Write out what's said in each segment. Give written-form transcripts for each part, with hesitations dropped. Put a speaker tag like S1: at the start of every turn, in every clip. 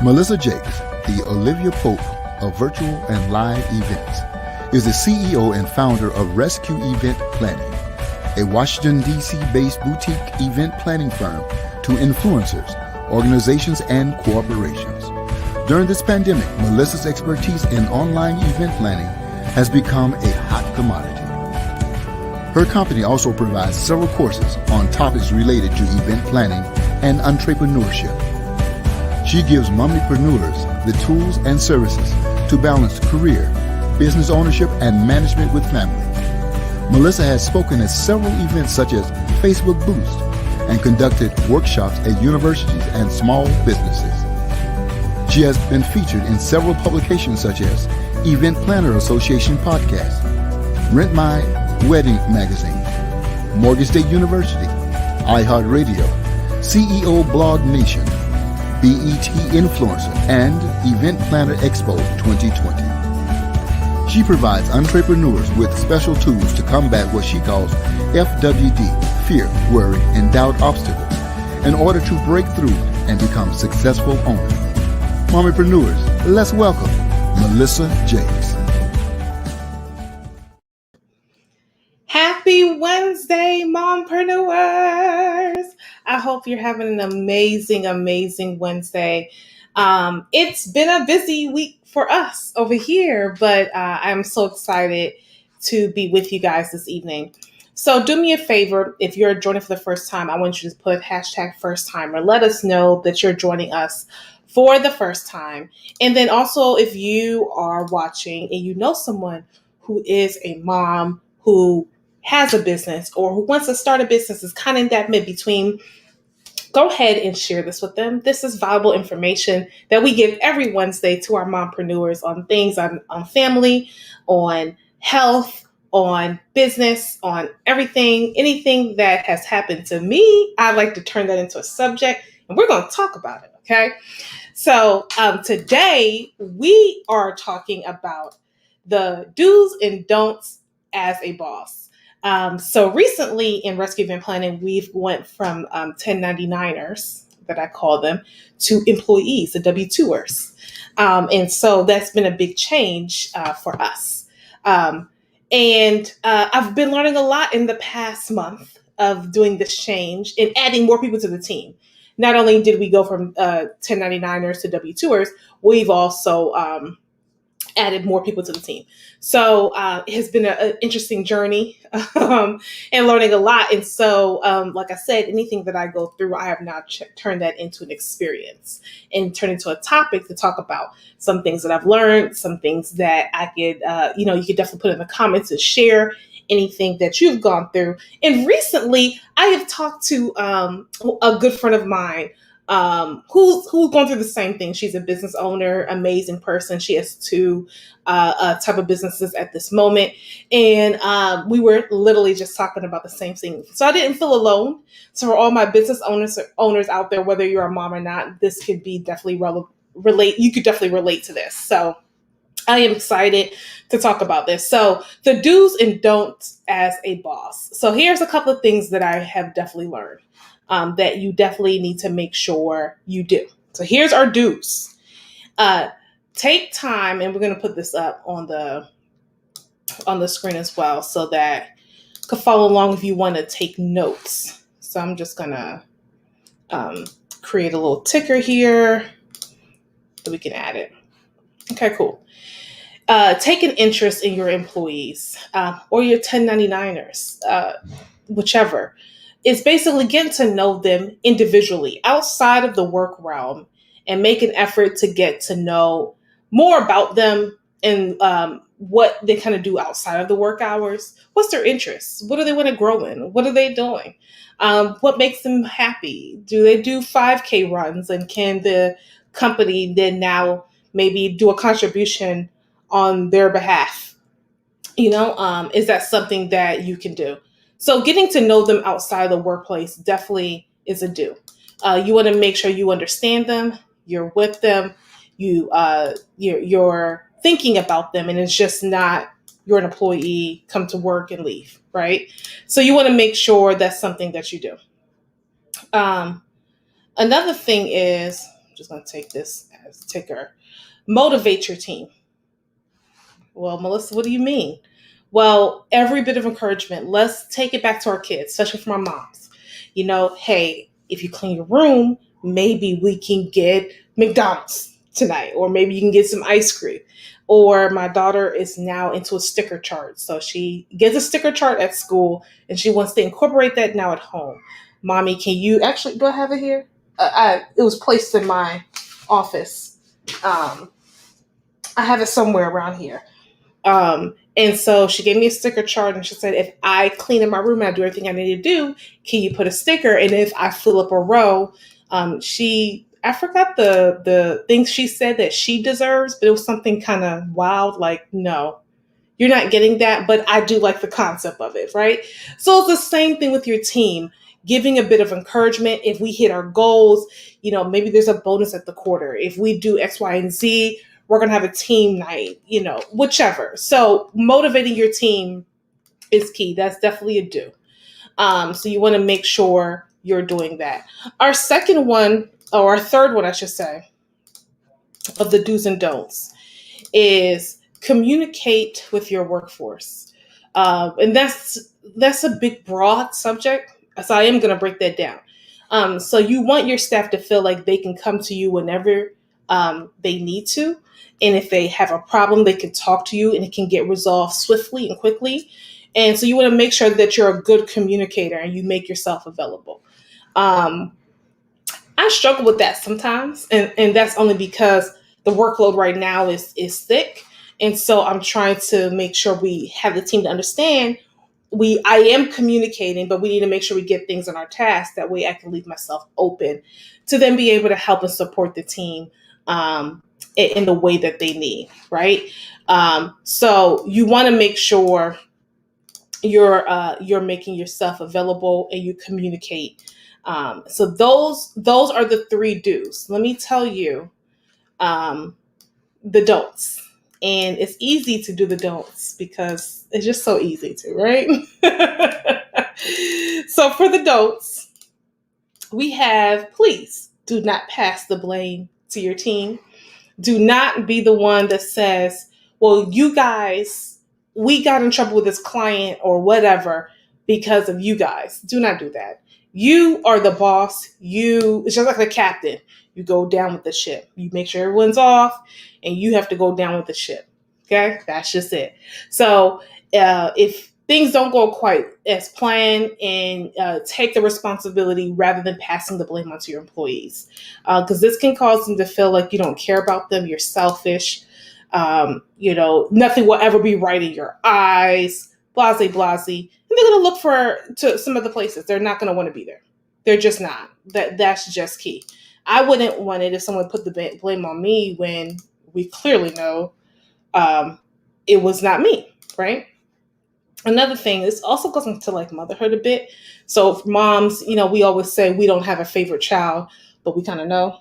S1: Melissa Jakes, the Olivia Pope of virtual and live events, is the CEO and founder of Rescue Event Planning, a Washington, D.C.-based boutique event planning firm to influencers, organizations, and corporations. During this pandemic, Melissa's expertise in online event planning has become a hot commodity. Her company also provides several courses on topics related to event planning and entrepreneurship. She gives mommypreneurs the tools and services to balance career, business ownership, and management with family. Melissa has spoken at several events such as Facebook Boost and conducted workshops at universities and small businesses. She has been featured in several publications such as Event Planner Association Podcast, Rent My Wedding Magazine, Morgan State University, iHeartRadio, CEO Blog Nation, BET Influencer, and Event Planner Expo 2020. She provides entrepreneurs with special tools to combat what she calls FWD, fear, worry, and doubt obstacles, in order to break through and become successful owners. Mommypreneurs, let's welcome Melissa Jakes.
S2: Happy Wednesday, mompreneurs! I hope you're having an amazing Wednesday. It's been a busy week for us over here, but I'm so excited to be with you guys this evening. So do me a favor, if you're joining for the first time, I want you to put hashtag first timer. Let us know that you're joining us for the first time. And then also, if you are watching and you know someone who is a mom who has a business or who wants to start a business, is kind of in that mid-between, go ahead and share this with them. This is valuable information that we give every Wednesday to our mompreneurs on things on family, on health, on business, on everything, anything that has happened to me. I like to turn that into a subject, and we're going to talk about it, okay? So today we are talking about the do's and don'ts as a boss. So recently in Rescue Event Planning, we've went from 1099ers, that I call them, to employees, the W-2ers. And so that's been a big change for us. And I've been learning a lot in the past month of doing this change and adding more people to the team. Not only did we go from 1099ers to W-2ers, we've also added more people to the team. So it has been an interesting journey and learning a lot. And so, like I said, anything that I go through, I have now turned that into an experience and turned into a topic to talk about some things that I've learned, some things that I could, you could definitely put in the comments and share anything that you've gone through. And recently, I have talked to a good friend of mine who's going through the same thing. She's a business owner, amazing person. She has two type of businesses at this moment. And we were literally just talking about the same thing. So I didn't feel alone. So for all my business owners out there, whether you're a mom or not, this could be definitely relate. You could definitely relate to this. So I am excited to talk about this. So the do's and don'ts as a boss. So here's a couple of things that I have definitely learned that you definitely need to make sure you do. So here's our do's. Take time, and we're going to put this up on the screen as well so that you can follow along if you want to take notes. So I'm just going to create a little ticker here so we can add it. Okay, cool. Take an interest in your employees or your 1099ers, whichever. It's basically getting to know them individually outside of the work realm and make an effort to get to know more about them and what they kind of do outside of the work hours. What's their interests? What do they want to grow in? What are they doing? What makes them happy? Do they do 5K runs? And can the company then now maybe do a contribution on their behalf. Is that something that you can do? So getting to know them outside the workplace definitely is a do. You want to make sure you understand them, you're with them, you're thinking about them, and it's just not you're an employee, come to work and leave, right? So you want to make sure that's something that you do. Um, Another thing is, I'm just going to take this as ticker, motivate your team. Well, Melissa, what do you mean? Well, every bit of encouragement, let's take it back to our kids, especially from our moms. Hey, if you clean your room, maybe we can get McDonald's tonight, or maybe you can get some ice cream. Or my daughter is now into a sticker chart. So she gets a sticker chart at school and she wants to incorporate that now at home. Mommy, can you do I have it here? It was placed in my office. I have it somewhere around here. And so she gave me a sticker chart and she said, if I clean in my room and I do everything I need to do, can you put a sticker? And if I fill up a row, I forgot the things she said that she deserves, but it was something kind of wild, like, no, you're not getting that, but I do like the concept of it, right? So it's the same thing with your team, giving a bit of encouragement. If we hit our goals, maybe there's a bonus at the quarter. If we do X, Y, and Z, we're going to have a team night, whichever. So motivating your team is key. That's definitely a do. So you want to make sure you're doing that. Our second one, or our third one, I should say, of the do's and don'ts is communicate with your workforce. And that's a big, broad subject. So I am going to break that down. So you want your staff to feel like they can come to you whenever they need to. And if they have a problem, they can talk to you and it can get resolved swiftly and quickly. And so you want to make sure that you're a good communicator and you make yourself available. I struggle with that sometimes. And that's only because the workload right now is thick. And so I'm trying to make sure we have the team to understand I am communicating, but we need to make sure we get things on our tasks. That way I can leave myself open to then be able to help and support the team in the way that they need, right? So you want to make sure you're making yourself available and you communicate. So those are the three do's. Let me tell you the don'ts. And it's easy to do the don'ts because it's just so easy to, right? So for the don'ts, we have, please do not pass the blame to your team. Do not be the one that says, well, you guys, we got in trouble with this client or whatever because of you guys. Do not do that. You are the boss. It's just like the captain. You go down with the ship. You make sure everyone's off and you have to go down with the ship. Okay? That's just it. So if things don't go quite as planned, and take the responsibility rather than passing the blame onto your employees. Because this can cause them to feel like you don't care about them, you're selfish, nothing will ever be right in your eyes, blase. And they're going to look to some other places. They're not going to want to be there. They're just not. That's just key. I wouldn't want it if someone put the blame on me when we clearly know it was not me, right? Another thing, this also goes into like motherhood a bit. So for moms, we always say we don't have a favorite child, but we kind of know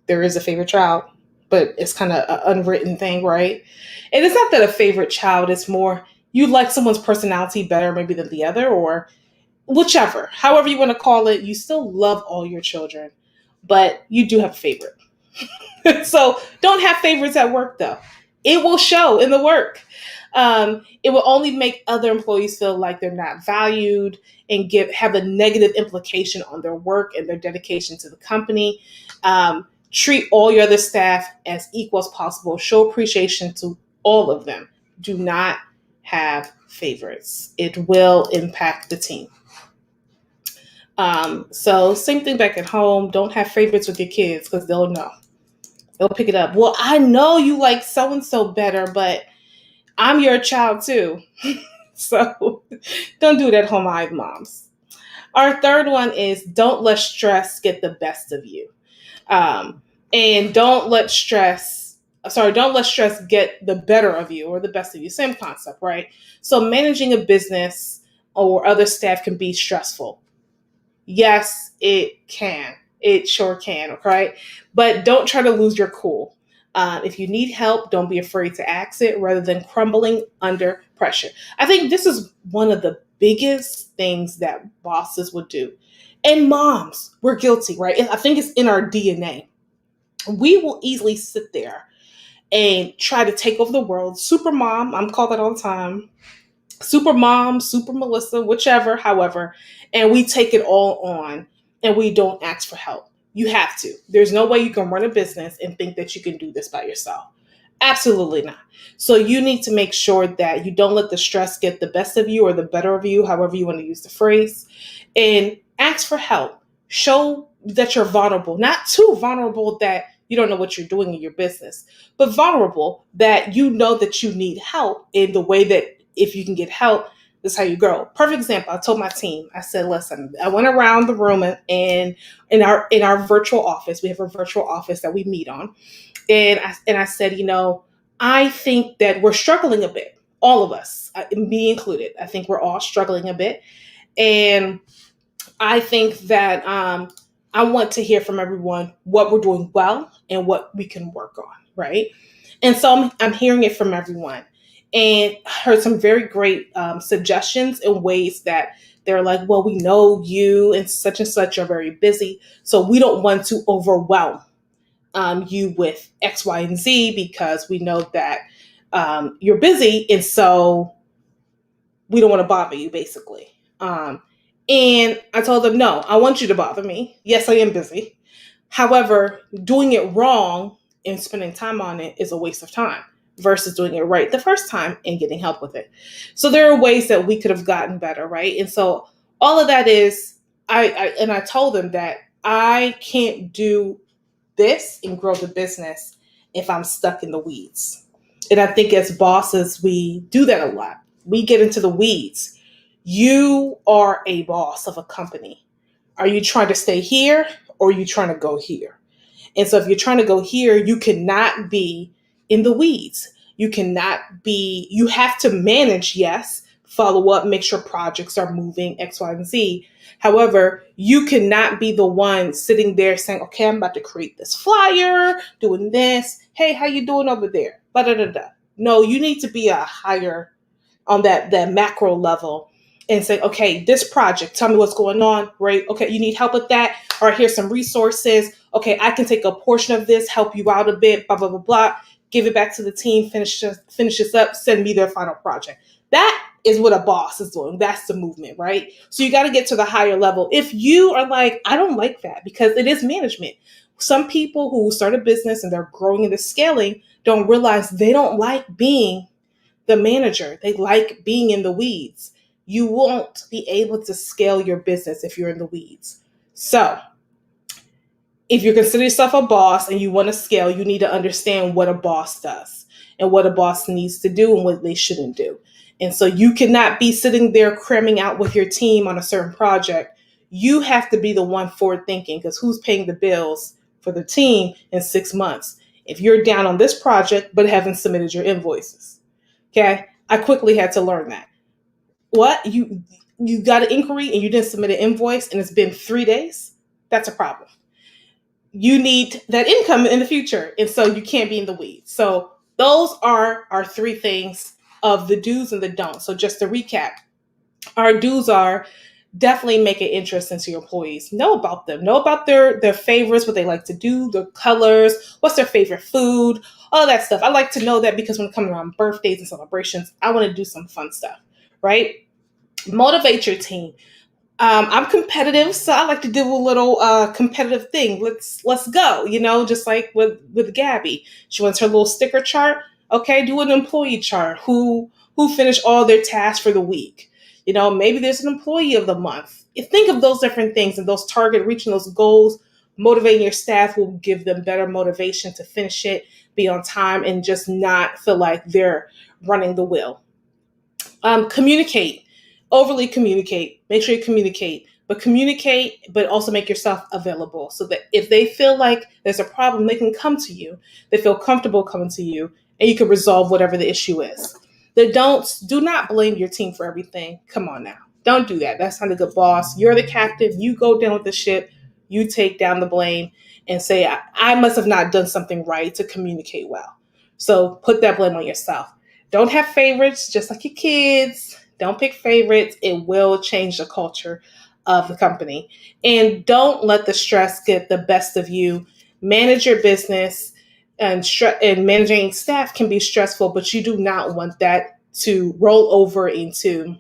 S2: there is a favorite child, but it's kind of an unwritten thing, right? And it's not that a favorite child is more, you like someone's personality better maybe than the other, or whichever, however you want to call it. You still love all your children, but you do have a favorite. So don't have favorites at work though. It will show in the work. It will only make other employees feel like they're not valued and have a negative implication on their work and their dedication to the company. Treat all your other staff as equal as possible. Show appreciation to all of them. Do not have favorites. It will impact the team. So same thing back at home. Don't have favorites with your kids because they'll know. They'll pick it up. Well, I know you like so-and-so better, but I'm your child too. So don't do it at home either, moms. Our third one is don't let stress get the best of you. And don't let stress sorry, don't let stress get the better of you or the best of you. Same concept, right? So managing a business or other staff can be stressful. Yes, it can. It sure can, okay? But don't try to lose your cool. If you need help, don't be afraid to ask it rather than crumbling under pressure. I think this is one of the biggest things that bosses would do. And moms, we're guilty, right? I think it's in our DNA. We will easily sit there and try to take over the world. Super mom, I'm called that all the time. Super mom, super Melissa, whichever, however, and we take it all on and we don't ask for help. You have to. There's no way you can run a business and think that you can do this by yourself. Absolutely not. So you need to make sure that you don't let the stress get the best of you or the better of you, however you want to use the phrase, and ask for help. Show that you're vulnerable, not too vulnerable that you don't know what you're doing in your business, but vulnerable that you know that you need help in the way that if you can get help, this is how you grow. Perfect example. I told my team, I said, listen, I went around the room and in our virtual office, we have a virtual office that we meet on. And I said, I think that we're struggling a bit. All of us, me included. I think we're all struggling a bit. And I think that I want to hear from everyone what we're doing well and what we can work on, right? And so I'm hearing it from everyone and heard some very great suggestions and ways that they're like, well, we know you and such are very busy. So we don't want to overwhelm you with X, Y, and Z because we know that you're busy. And so we don't want to bother you, basically. And I told them, no, I want you to bother me. Yes, I am busy. However, doing it wrong and spending time on it is a waste of time versus doing it right the first time and getting help with it. So there are ways that we could have gotten better, right? And so all of that is, I told them that I can't do this and grow the business if I'm stuck in the weeds. And I think as bosses, we do that a lot. We get into the weeds. You are a boss of a company. Are you trying to stay here or are you trying to go here? And so if you're trying to go here, you cannot be in the weeds. You have to manage, yes, follow up, make sure projects are moving, X, Y, and Z. However, you cannot be the one sitting there saying, okay, I'm about to create this flyer, doing this. Hey, how you doing over there? Da, da, da, da. No, you need to be a higher on that macro level and say, okay, this project, tell me what's going on, right? Okay, you need help with that? All right, here's some resources. Okay, I can take a portion of this, help you out a bit, blah, blah, blah, blah. Give it back to the team, finish this up, send me their final project. That is what a boss is doing. That's the movement, right? So you got to get to the higher level. If you are like, I don't like that because it is management. Some people who start a business and they're growing and scaling don't realize they don't like being the manager. They like being in the weeds. You won't be able to scale your business if you're in the weeds. So, if you consider yourself a boss and you want to scale, you need to understand what a boss does and what a boss needs to do and what they shouldn't do. And so you cannot be sitting there cramming out with your team on a certain project. You have to be the one forward thinking because who's paying the bills for the team in 6 months? If you're down on this project but haven't submitted your invoices. Okay, I quickly had to learn that. What you got an inquiry and you didn't submit an invoice and it's been 3 days? That's a problem. You need that income in the future, and so you can't be in the weeds. So those are our three things of the do's and the don'ts. So just to recap, our do's are definitely make it interesting to your employees. Know about them. Know about their favorites, what they like to do, their colors, what's their favorite food, all that stuff. I like to know that because when it comes around birthdays and celebrations, I want to do some fun stuff, right? Motivate your team. I'm competitive, so I like to do a little competitive thing. Let's go, just like with Gabby. She wants her little sticker chart. Okay, do an employee chart. Who finished all their tasks for the week? Maybe there's an employee of the month. You think of those different things and those reaching those goals, motivating your staff will give them better motivation to finish it, be on time, and just not feel like they're running the wheel. Communicate. Overly communicate. Make sure you communicate. but communicate, but also make yourself available so that if they feel like there's a problem, they can come to you. They feel comfortable coming to you, and you can resolve whatever the issue is. Do not blame your team for everything. Come on now. Don't do that. That's not a good boss. You're the captain. You go down with the ship. You take down the blame and say, I must have not done something right to communicate well. So put that blame on yourself. Don't have favorites, just like your kids. Don't pick favorites. It will change the culture of the company. And don't let the stress get the best of you. Manage your business, and managing staff can be stressful, but you do not want that to roll over into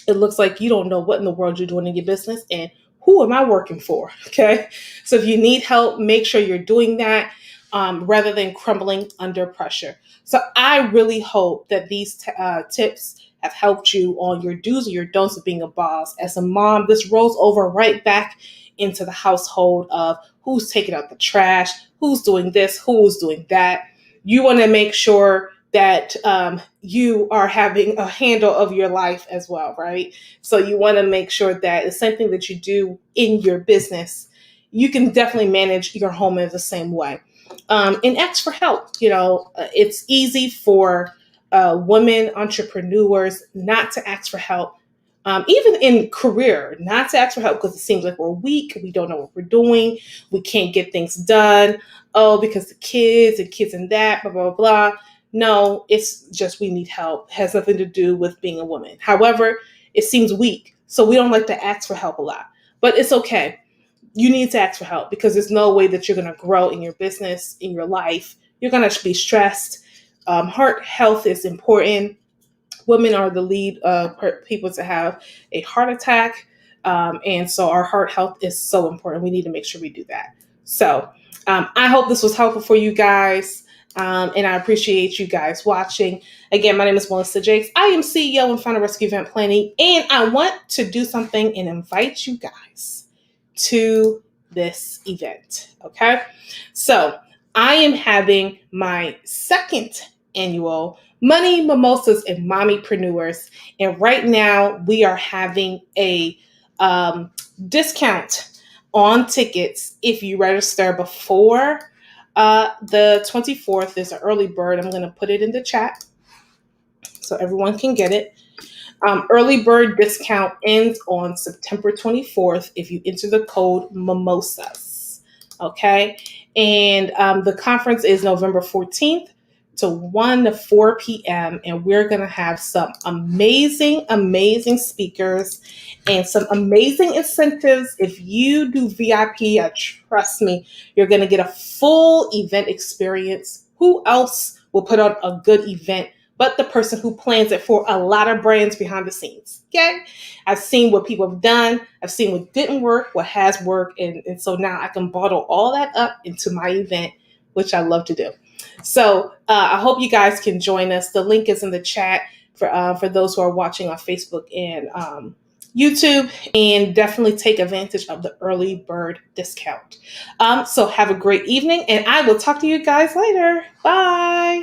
S2: it looks like you don't know what in the world you're doing in your business and who am I working for? Okay. So if you need help, make sure you're doing that rather than crumbling under pressure. So I really hope that these tips have helped you on your do's and your don'ts of being a boss. As a mom, this rolls over right back into the household of who's taking out the trash, who's doing this, who's doing that. You want to make sure that you are having a handle of your life as well, right? So you want to make sure that the same thing that you do in your business, you can definitely manage your home in the same way. And ask for help. It's easy for women entrepreneurs not to ask for help. Even in career, not to ask for help because it seems like we're weak, we don't know what we're doing, we can't get things done. Oh, because the kids and that, blah, blah, blah. No, it's just we need help. It has nothing to do with being a woman. However, it seems weak. So we don't like to ask for help a lot. But it's okay. You need to ask for help because there's no way that you're going to grow in your business, in your life. You're going to be stressed. Heart health is important. Women are the lead people to have a heart attack. And so our heart health is so important. We need to make sure we do that. So I hope this was helpful for you guys. And I appreciate you guys watching. Again, my name is Melissa Jakes. I am CEO and founder of Rescue Event Planning. And I want to do something and invite you guys to this event. Okay. So I am having my second annual Money, Mimosas, and Mommypreneurs. And right now we are having a discount on tickets if you register before the 24th. There's an early bird. I'm going to put it in the chat so everyone can get it. Early bird discount ends on September 24th if you enter the code MIMOSAS. Okay. And the conference is November 14th to 1 to 4 p.m. And we're going to have some amazing, amazing speakers and some amazing incentives. If you do VIP, trust me, you're going to get a full event experience. Who else will put on a good event but the person who plans it for a lot of brands behind the scenes? Okay. I've seen what people have done. I've seen what didn't work, what has worked. And so now I can bottle all that up into my event, which I love to do. So I hope you guys can join us. The link is in the chat for those who are watching on Facebook and YouTube, and definitely take advantage of the early bird discount. So have a great evening, and I will talk to you guys later. Bye.